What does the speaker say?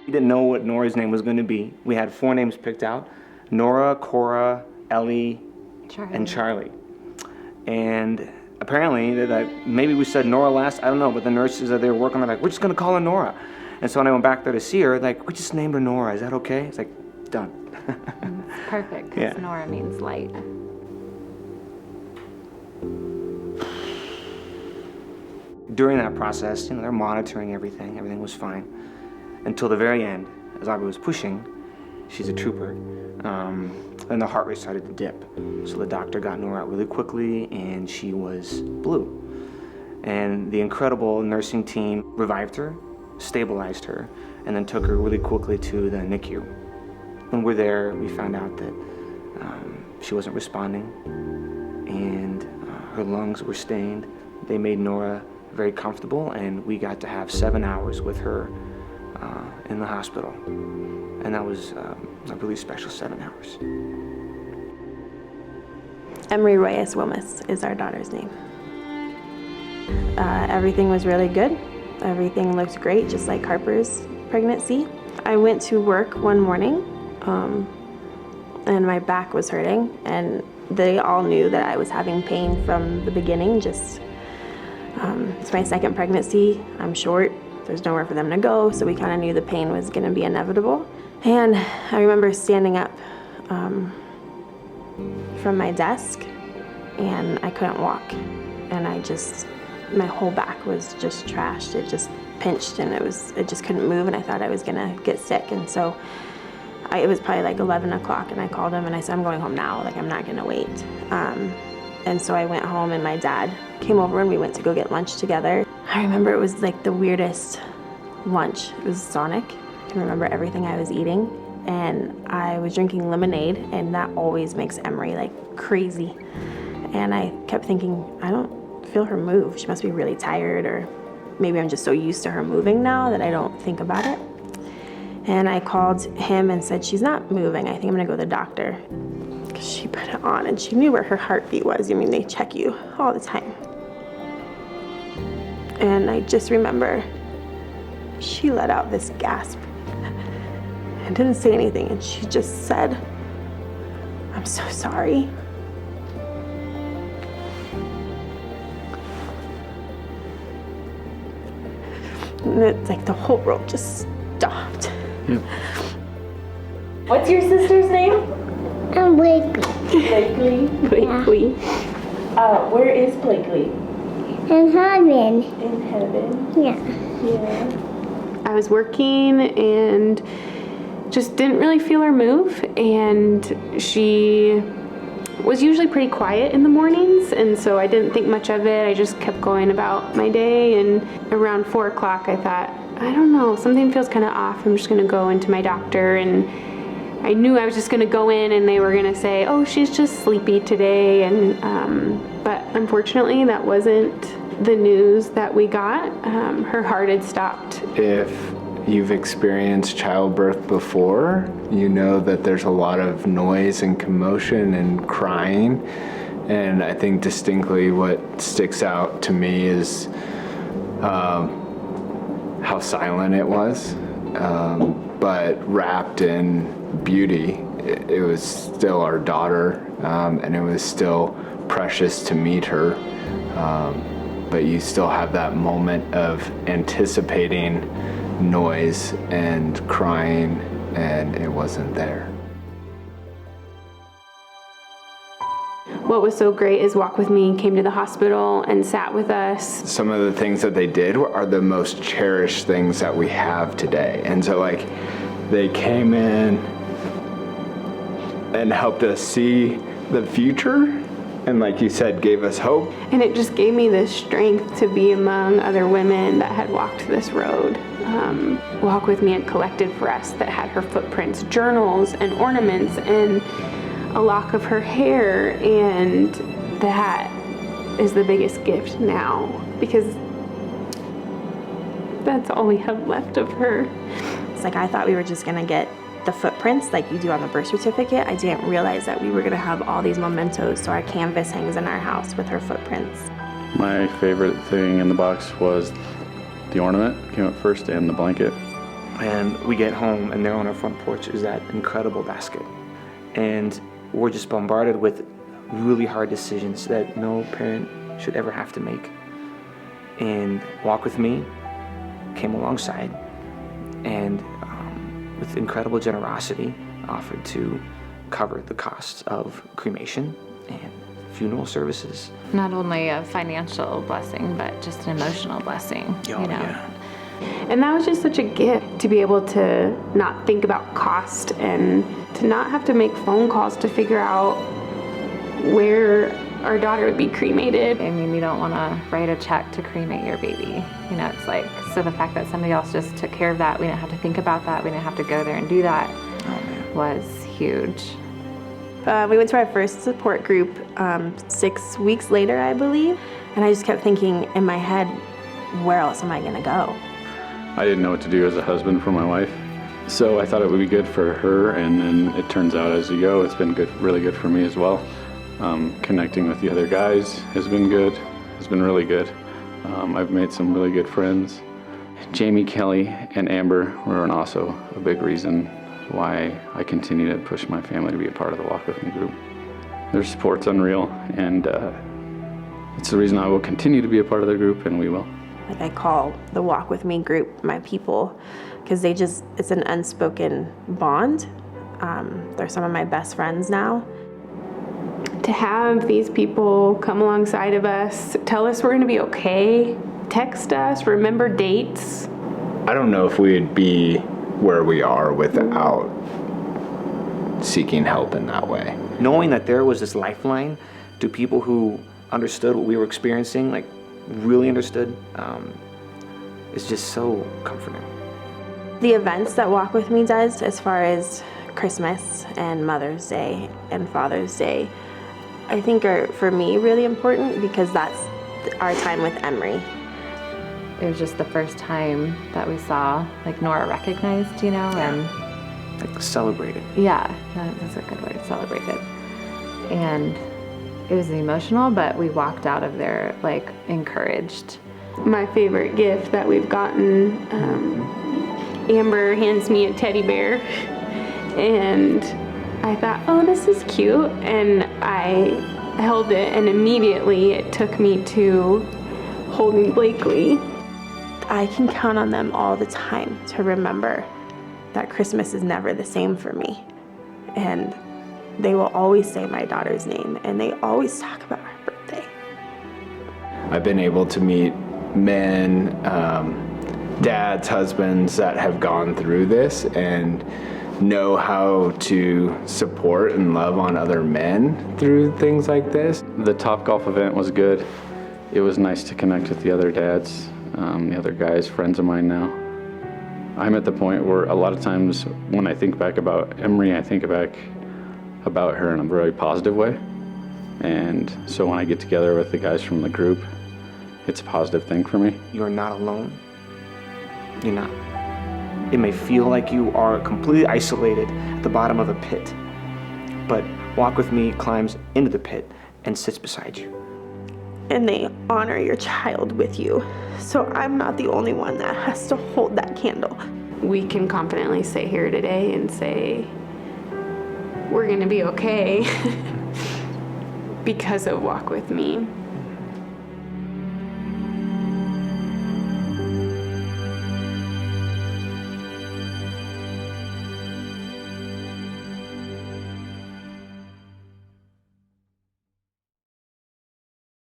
We didn't know what Nora's name was going to be. We had 4 names picked out: Nora, Cora, Ellie, and Charlie. And apparently, maybe we said Nora last, I don't know, but the nurses that they were working on, like, we're just going to call her Nora. And so when I went back there to see her, like, we just named her Nora. Is that okay? It's like, done. It's perfect, because Nora means light. During that process, they're monitoring everything. Everything was fine. Until the very end, as Aubrey was pushing, she's a trooper, and the heart rate started to dip. So the doctor got Nora out really quickly, and she was blue. And the incredible nursing team revived her, stabilized her, and then took her really quickly to the NICU. When we're there, we found out that she wasn't responding, and her lungs were stained. They made Nora very comfortable, and we got to have 7 hours with her in the hospital. And that was a really special 7 hours. Emery Reyes Wilmes is our daughter's name. Everything was really good. Everything looked great, just like Harper's pregnancy. I went to work one morning, and my back was hurting, and they all knew that I was having pain from the beginning. It's my second pregnancy. I'm short. There's nowhere for them to go, so we kind of knew the pain was going to be inevitable. And I remember standing up from my desk, and I couldn't walk. And my whole back was just trashed. It just pinched, and it just couldn't move, and I thought I was going to get sick. And so it was probably like 11 o'clock, and I called him, and I said, I'm going home now. Like, I'm not going to wait. And so I went home, and my dad came over, and we went to go get lunch together. I remember it was like the weirdest lunch. It was Sonic. I can remember everything I was eating, and I was drinking lemonade, and that always makes Emery like crazy. And I kept thinking, I don't feel her move. She must be really tired, or maybe I'm just so used to her moving now that I don't think about it. And I called him and said, she's not moving. I think I'm gonna go to the doctor. She put it on, and she knew where her heartbeat was. I mean, they check you all the time. And I just remember she let out this gasp and didn't say anything, and she just said, I'm so sorry. And it's like the whole world just stopped. Yep. What's your sister's name? Blakely. Blakely. Where is Blakely? In heaven. In heaven. Yeah. I was working and just didn't really feel her move, and she was usually pretty quiet in the mornings, and so I didn't think much of it. I just kept going about my day, and around 4 o'clock I thought, I don't know, something feels kind of off. I'm just gonna go into my doctor, and I knew I was just gonna go in and they were gonna say, oh, she's just sleepy today, and but unfortunately that wasn't the news that we got. Her heart had stopped. If you've experienced childbirth before, you know that there's a lot of noise and commotion and crying, and I think distinctly what sticks out to me is how silent it was, but wrapped in beauty. It was still our daughter, and it was still precious to meet her, but you still have that moment of anticipating noise and crying, and it wasn't there. What was so great is Walk With Me came to the hospital and sat with us. Some of the things that they did are the most cherished things that we have today. And so like they came in and helped us see the future, and like you said, gave us hope. And it just gave me the strength to be among other women that had walked this road. Walk With Me had collected for us that had her footprints, journals and ornaments, and a lock of her hair, and that is the biggest gift now, because that's all we have left of her. It's like I thought we were just gonna get the footprints like you do on the birth certificate. I didn't realize that we were gonna have all these mementos, so our canvas hangs in our house with her footprints. My favorite thing in the box was the ornament, came up first, and the blanket. And we get home, and there on our front porch is that incredible basket. And we're just bombarded with really hard decisions that no parent should ever have to make. And Walk With Me came alongside and with incredible generosity offered to cover the costs of cremation and funeral services. Not only a financial blessing, but just an emotional blessing. Yeah. And that was just such a gift to be able to not think about cost and to not have to make phone calls to figure out where our daughter would be cremated. I mean, you don't want to write a check to cremate your baby. You know, it's like, so the fact that somebody else just took care of that, we didn't have to think about that, we didn't have to go there and do that, was huge. We went to our first support group 6 weeks later, I believe, and I just kept thinking in my head, where else am I gonna go? I didn't know what to do as a husband for my wife, so I thought it would be good for her, and then it turns out as you go, it's been good, really good for me as well. Connecting with the other guys has been good, has been really good. I've made some really good friends. Jamie, Kelly, and Amber were also a big reason why I continue to push my family to be a part of the Walk With Me group. Their support's unreal, and it's the reason I will continue to be a part of the group, and we will. Like, I call the Walk With Me group my people, because it's an unspoken bond. They're some of my best friends now. To have these people come alongside of us, tell us we're gonna be okay, text us, remember dates. I don't know if we'd be where we are without seeking help in that way. Knowing that there was this lifeline to people who understood what we were experiencing, like really understood, is just so comforting. The events that Walk With Me does, as far as Christmas and Mother's Day and Father's Day, I think are, for me, really important because that's our time with Emery. It was just the first time that we saw, like, Nora recognized, you know, and Like celebrated. yeah, that's a good word, celebrated. And it was emotional, but we walked out of there, like, encouraged. My favorite gift that we've gotten, Amber hands me a teddy bear, and I thought, oh, this is cute, and I held it, and immediately it took me to holding Blakely. I can count on them all the time to remember that Christmas is never the same for me. And they will always say my daughter's name, and they always talk about her birthday. I've been able to meet men, dads, husbands that have gone through this and know how to support and love on other men through things like this. The Topgolf event was good. It was nice to connect with the other dads, the other guys, friends of mine now. I'm at the point where a lot of times when I think back about Emery, I think back about her in a very positive way. And so when I get together with the guys from the group, it's a positive thing for me. You're not alone. You're not. It may feel like you are completely isolated at the bottom of a pit, but Walk With Me climbs into the pit and sits beside you. And they honor your child with you. So I'm not the only one that has to hold that candle. We can confidently sit here today and say, we're gonna be okay because of Walk With Me.